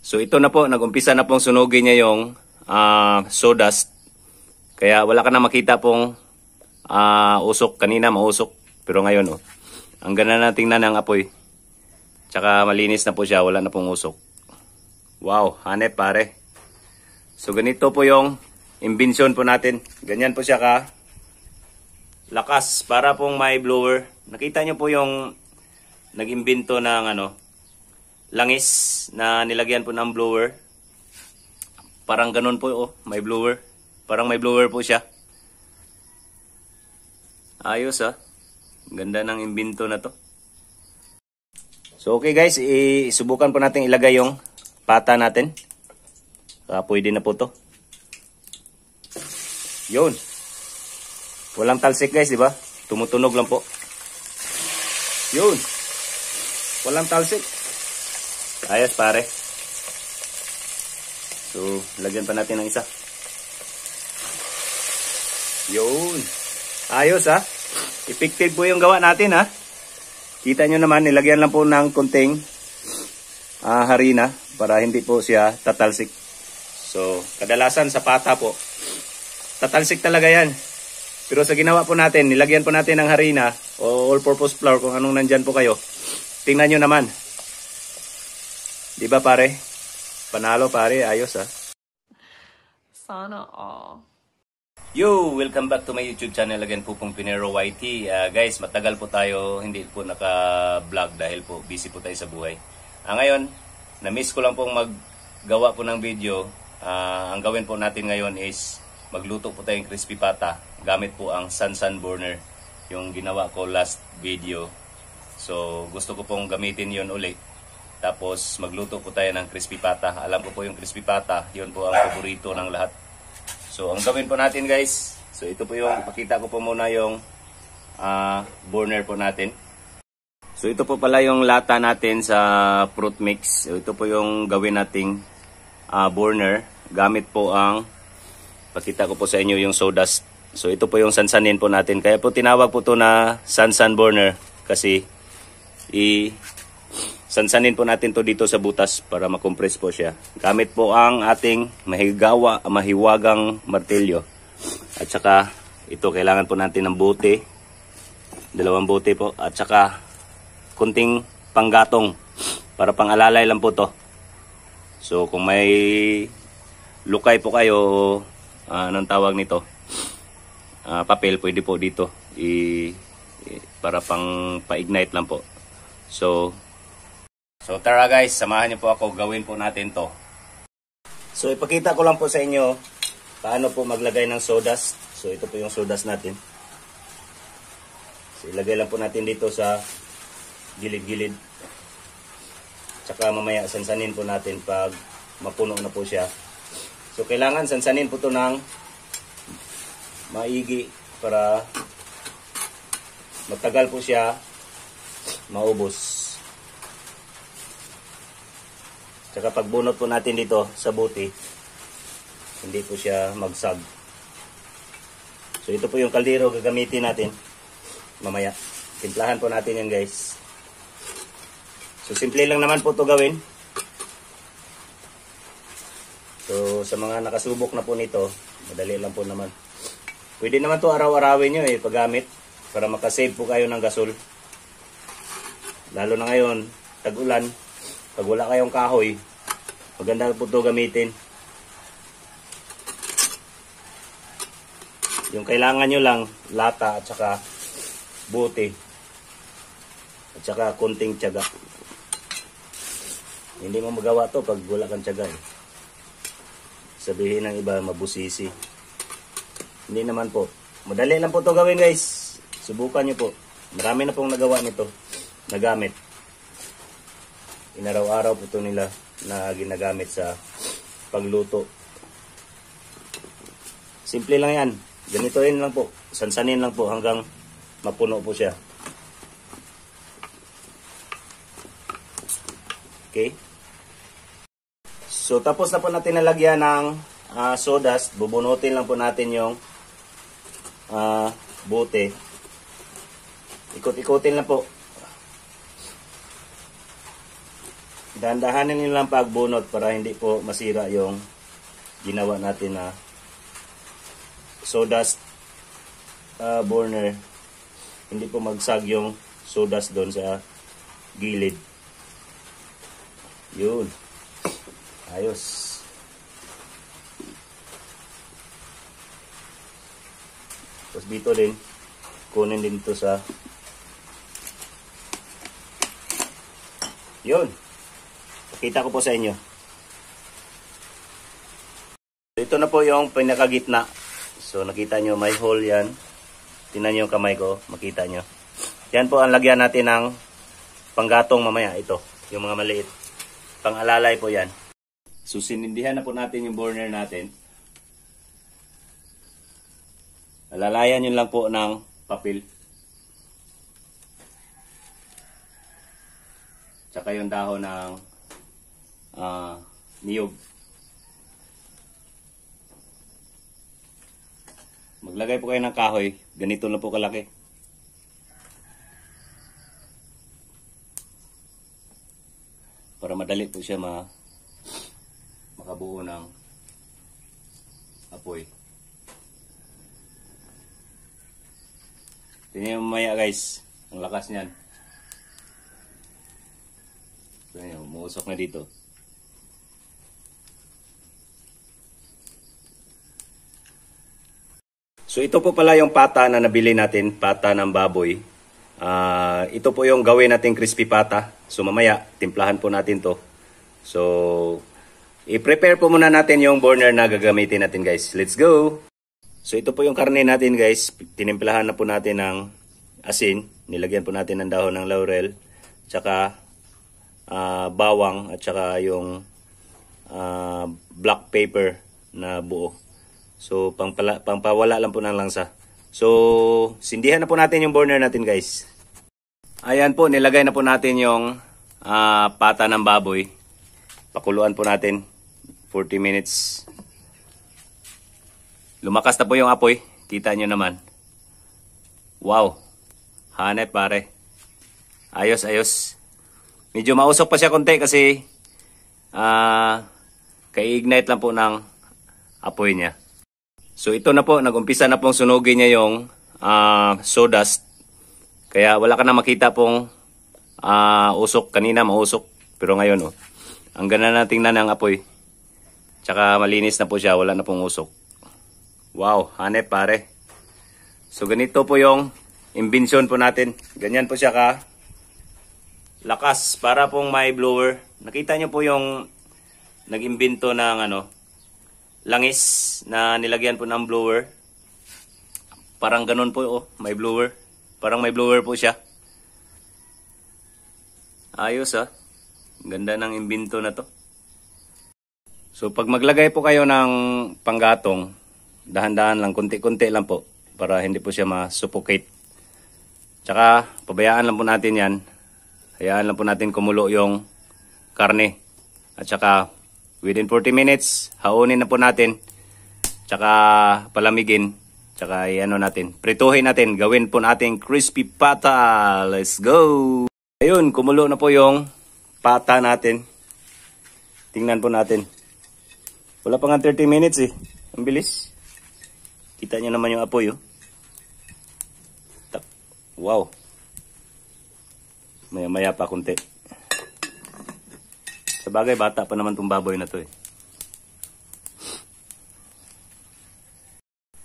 So ito na po, nag-umpisa na pong sunugin niya yung sawdust. Kaya wala ka na makita pong usok. Kanina mausok. Pero ngayon ang ganda na tingnan ng apoy. Tsaka malinis na po siya, wala na pong usok. Wow, hanep pare. So ganito po yung imbensyon po natin. Ganyan po siya ka lakas para pong may blower. Nakita nyo po yung nag-imbento ng langis na nilagyan po ng blower. Parang ganun po may blower. Parang may blower po siya. Ayos Ganda ng imbento na to. So okay guys, isubukan po natin ilagay yung pata natin. Pwede na po to. Yun. Walang talsik guys, di ba? Tumutunog lang po. Yun. Walang talsik. Ayos pare. So, lagyan pa natin ng isa. Yun. Ayos Effective po yung gawa natin Kita nyo naman, nilagyan lang po ng konting harina para hindi po siya tatalsik. So, kadalasan sa pata po, tatalsik talaga yan. Pero sa ginawa po natin, nilagyan po natin ng harina o all-purpose flour kung anong nandyan po kayo. Tingnan nyo naman. Diba pare? Panalo pare, ayos Sana all. Yo! Welcome back to my YouTube channel again po pong Pinero YT. Guys, matagal po tayo hindi po naka-vlog dahil po busy po tayo sa buhay. Ngayon, na-miss ko lang pong maggawa po ng video. Ang gawin po natin ngayon is magluto po tayong crispy pata gamit po ang Sansan burner, yung ginawa ko last video. So gusto ko pong gamitin yon ulit. Tapos magluto po tayo ng crispy pata. Alam ko po yung crispy pata, yun po ang paborito ng lahat. So ang gawin po natin guys, so ito po yung, pakita ko po muna yung burner po natin. So ito po pala yung lata natin sa fruit mix. So, ito po yung gawin nating burner. Gamit po ang, pakita ko po sa inyo yung sawdust. So ito po yung sansanin po natin. Kaya po tinawag po to na Sansan burner. Kasi sansanin po natin to dito sa butas para makompress po siya. Gamit po ang ating mahiwagang martilyo. At saka ito kailangan po natin ng bote. 2 bote po. At saka kunting panggatong para pang-alalay lang po to. So kung may lukay po kayo, anong tawag nito? Papel, pwede po dito. Para pang pa-ignite lang po. So tara guys, samahan niyo po ako, gawin po natin to. So ipakita ko lang po sa inyo paano po maglagay ng sawdust. So ito po yung sawdust natin. So ilagay lang po natin dito sa gilid-gilid. Tsaka mamaya sansanin po natin pag mapuno na po siya. So kailangan sansanin po to ng maigi para matagal po siya maubos. Tsaka pag bunot po natin dito sa buti, hindi po siya magsag. So ito po yung kaldero gagamitin natin mamaya. Timplahan po natin yan guys. So simple lang naman po to gawin. So sa mga nakasubok na po nito, madali lang po naman. Pwede naman to araw-arawin nyo paggamit para makasave po kayo ng gasol. Lalo na ngayon, tag-ulan. Pag wala kayong kahoy, maganda po ito gamitin. Yung kailangan nyo lang, lata at saka bote. At saka konting tiyaga. Hindi mo magawa to pag wala kang tiyaga. Sabihin ng iba, mabusisi. Hindi naman po. Madali lang po ito gawin guys. Subukan nyo po. Marami na pong nagawa nito. Nagamit. Inaraw-araw po ito nila na ginagamit sa pagluto. Simple lang yan. Ganitoin lang po. Sansanin lang po hanggang mapuno po siya. Okay? So tapos na po natin nalagyan ng sawdust. Bubunutin lang po natin yung bote. Ikot-ikotin lang po. Dahan-dahanin nyo lang pagbunot para hindi po masira yung ginawa natin na sawdust burner. Hindi po magsag yung sawdust doon sa gilid. Yun. Ayos. Tapos dito din, kunin din ito sa yun. Pakita ko po sa inyo. Ito na po yung pinakagitna. So nakita nyo may hole yan. Tingnan nyo yung kamay ko. Makita nyo. Yan po ang lagyan natin ng panggatong mamaya. Ito. Yung mga maliit. Pang-alalay po yan. So sinindihan na po natin yung burner natin. Alalayan nyo lang po ng papel. Tsaka yung dahon ng niyog. Maglagay po kayo ng kahoy. Ganito lang po kalaki. Para madali po siya makabuo ng apoy. Tingnan mo mamaya guys. Ang lakas niyan. So, yun, umuusok na dito. So ito po pala yung pata na nabili natin, pata ng baboy. Ito po yung gawin natin crispy pata. So mamaya, timplahan po natin to. So, i-prepare po muna natin yung burner na gagamitin natin guys. Let's go! So ito po yung karne natin guys. Tinimplahan na po natin ng asin. Nilagyan po natin ng dahon ng laurel. Tsaka bawang at tsaka yung black pepper na buo. So pangpawala lang po ng langsa. So sindihan na po natin yung burner natin guys. Ayan po, nilagay na po natin yung pata ng baboy. Pakuluan po natin 40 minutes. Lumakas na po yung apoy. Kita nyo naman. Wow. Hanep pare. Ayos, ayos. Medyo mausok pa siya konti kasi kai-ignite lang po ng apoy niya. So ito na po. Nag-umpisa na pong sunugin niya yung sawdust. Kaya wala ka na makita pong usok. Kanina mausok. Pero ngayon ang ganda na tingnan ng apoy. Tsaka malinis na po siya. Wala na pong usok. Wow, hanep pare. So ganito po yung imbensyon po natin. Ganyan po siya ka lakas para pong may blower. Nakita nyo po yung nag-imbento ng langis na nilagyan po ng blower. Parang ganun po may blower. Parang may blower po siya. Ayos Ganda ng imbento na to. So pag maglagay po kayo ng panggatong, dahan-dahan lang, konti-konti lang po para hindi po siya ma-suffocate. Tsaka pabayaan lang po natin yan. Hayaan lang po natin kumulo yung karne. At tsaka within 40 minutes, haunin na po natin. Tsaka palamigin. Tsaka natin. Prituhin natin. Gawin po natin crispy pata. Let's go! Ayun, kumulo na po yung pata natin. Tingnan po natin. Wala pa nga 30 minutes Ang bilis. Kita nyo naman yung apoy Wow. Maya-maya pa kunti. Sa bagay, bata pa naman itong baboy na to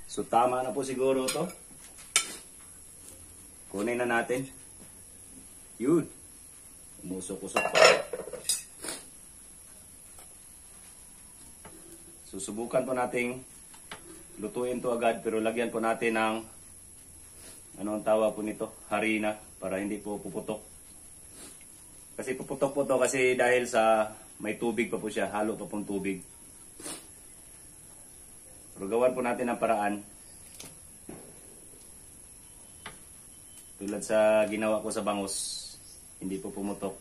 So tama na po siguro to. Kunin na natin. Yun. Umusok-usok pa. Susubukan po nating lutuin to agad pero lagyan po natin ng ang tawag po nito? Harina para hindi po puputok. Kasi puputok po to kasi dahil sa may tubig pa po siya. Halo pa pong tubig. Pero gawan po natin ang paraan. Tulad sa ginawa ko sa bangus. Hindi po pumutok.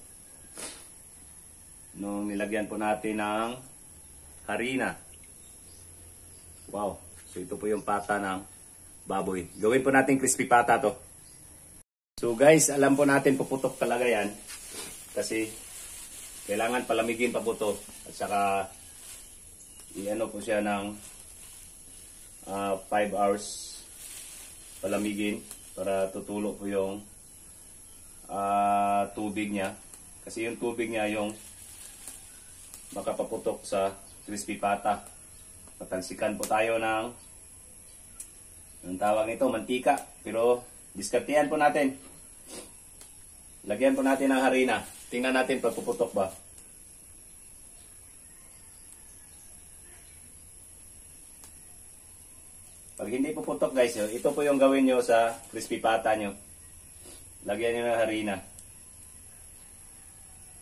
Nung nilagyan po natin ng harina. Wow. So ito po yung pata ng baboy. Gawin po natin crispy pata to. So guys, alam po natin puputok talaga yan. Kasi kailangan palamigin pa po to. At saka i-ano po siya ng 5 hours palamigin para tutulo po yung tubig niya. Kasi yung tubig niya yung makapaputok sa crispy pata. Patalsikan po tayo ng ang tawag nito, mantika. Pero diskartehan po natin. Lagyan po natin ng harina. Tingnan natin pag puputok ba. Pag hindi puputok guys, ito po yung gawin nyo sa crispy pata nyo. Lagyan nyo ng harina.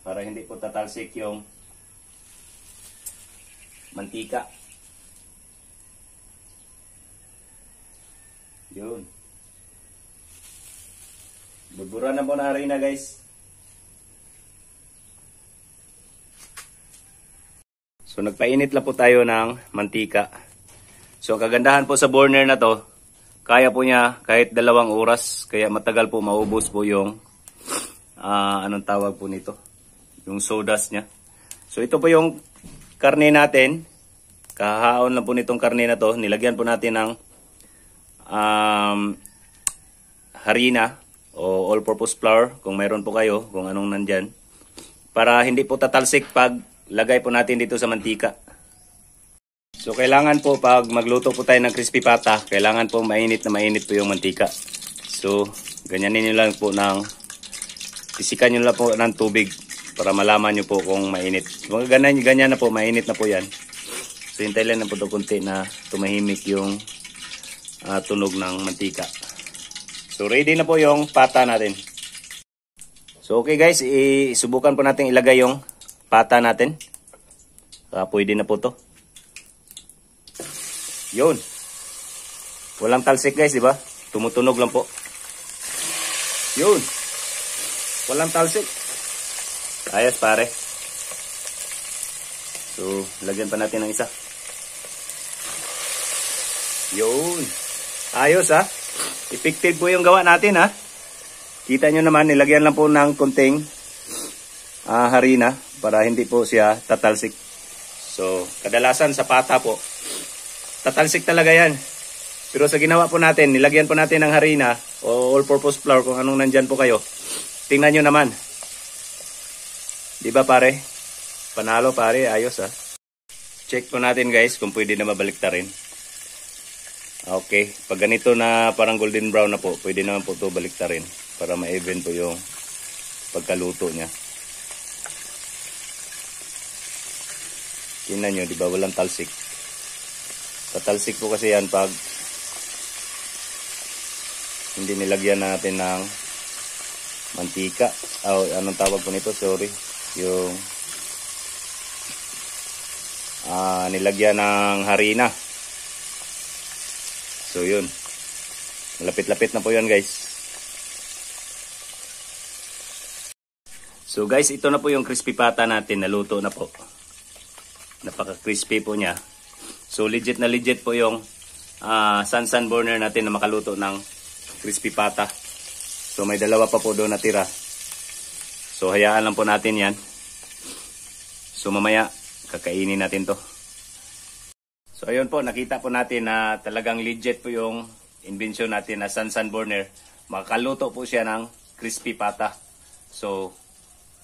Para hindi po tatalsik yung mantika. Yun. Burburan na po na harina guys. So nagpainit lang po tayo ng mantika. So kagandahan po sa burner na to, kaya po niya kahit 2 oras. Kaya matagal po maubos po yung anong tawag po nito, yung sawdust niya. So ito po yung karne natin. Kahaon lang po nitong karne na to. Nilagyan po natin ng harina o all-purpose flour kung mayroon po kayo, kung anong nandyan, para hindi po tatalsik pag lagay po natin dito sa mantika. So kailangan po pag magluto po tayo ng crispy pata, kailangan po mainit na mainit po yung mantika. So ganyanin nyo lang po sisikan nyo lang po ng tubig para malaman nyo po kung mainit. Ganyan na po, mainit na po yan. So hintay lang na po ito kunti na tumahimik yung tunog ng mantika. So ready na po yung pata natin. So okay guys, isubukan po natin ilagay yung pata natin. Pwede na po to. Yun. Walang talsik guys, di ba? Tumutunog lang po. Yun. Walang talsik. Ayos pare. So lagyan pa natin ng isa. Yun. Ayos ha. Effective po yung gawa natin ha. Kita nyo naman, nilagyan lang po ng konting harina para hindi po siya tatalsik. So, kadalasan sa pata po, tatalsik talaga yan. Pero sa ginawa po natin, nilagyan po natin ng harina o all-purpose flour kung anong nandyan po kayo. Tingnan nyo naman. Diba pare? Panalo pare, ayos ha. Check po natin guys kung pwede na mabaliktarin. Okay, pag ganito na parang golden brown na po, pwede naman po ito baliktarin para ma-even po yung pagkaluto niya. Tingnan nyo, di ba walang talsik? Tatalsik po kasi yan pag hindi nilagyan natin ng mantika. Anong tawag po nito? Sorry. Yung nilagyan ng harina. So yun. Malapit-lapit na po yun guys. So guys, ito na po yung crispy pata natin. Naluto na po. Napaka-crispy po niya. So legit na legit po yung Sansan burner natin na makaluto ng crispy pata. So may 2 pa po doon natira. So hayaan lang po natin yan. So mamaya kakainin natin to. So ayun po, nakita po natin na talagang legit po yung invention natin na Sansan burner. Makakaluto po siya ng crispy pata. So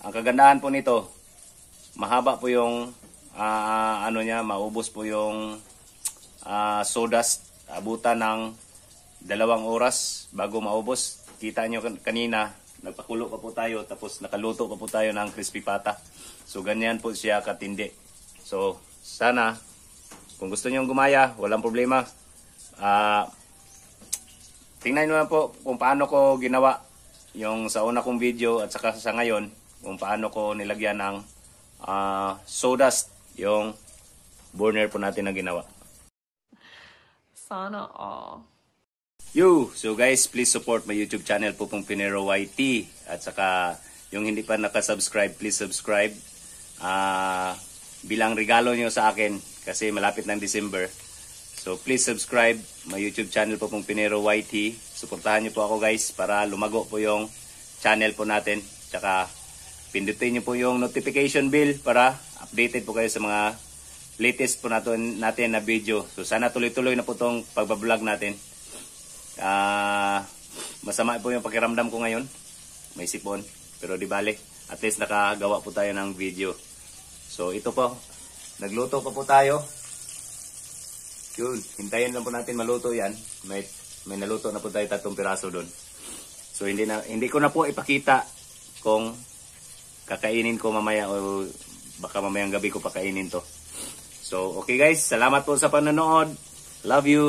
ang kagandahan po nito, mahaba po yung ano niya, maubos po yung sawdust. Abutan ng 2 oras bago maubos. Kita nyo kanina, nagpakulo pa po tayo, tapos nakaluto pa po tayo ng crispy pata. So ganyan po siya katindi. So sana, kung gusto nyo gumaya, walang problema. Tingnan nyo lang po kung paano ko ginawa yung sa una kong video at saka sa ngayon, kung paano ko nilagyan ng sawdust yung burner po natin na ginawa. Sana all. So guys, please support my YouTube channel po pong Pinero YT. At saka yung hindi pa nakasubscribe, please subscribe. Bilang regalo nyo sa akin kasi malapit ng December. So please subscribe my YouTube channel po pong Pinero YT. Suportahan nyo po ako guys para lumago po yung channel po natin. Tsaka pindutin niyo po yung notification bell para updated po kayo sa mga latest po natin na video. So sana tuloy-tuloy na po tong pagbablog natin. Masama po yung pakiramdam ko ngayon. May sipon. Pero di bale, at least nakagawa po tayo ng video. So ito po, nagluto pa po tayo. Yun, hintayin lang po natin maluto yan. May naluto na po tayo 3 piraso doon. So hindi ko na po ipakita kung kakainin ko mamaya o baka mamayang gabi ko pakainin to. So okay guys, salamat po sa panonood. Love you.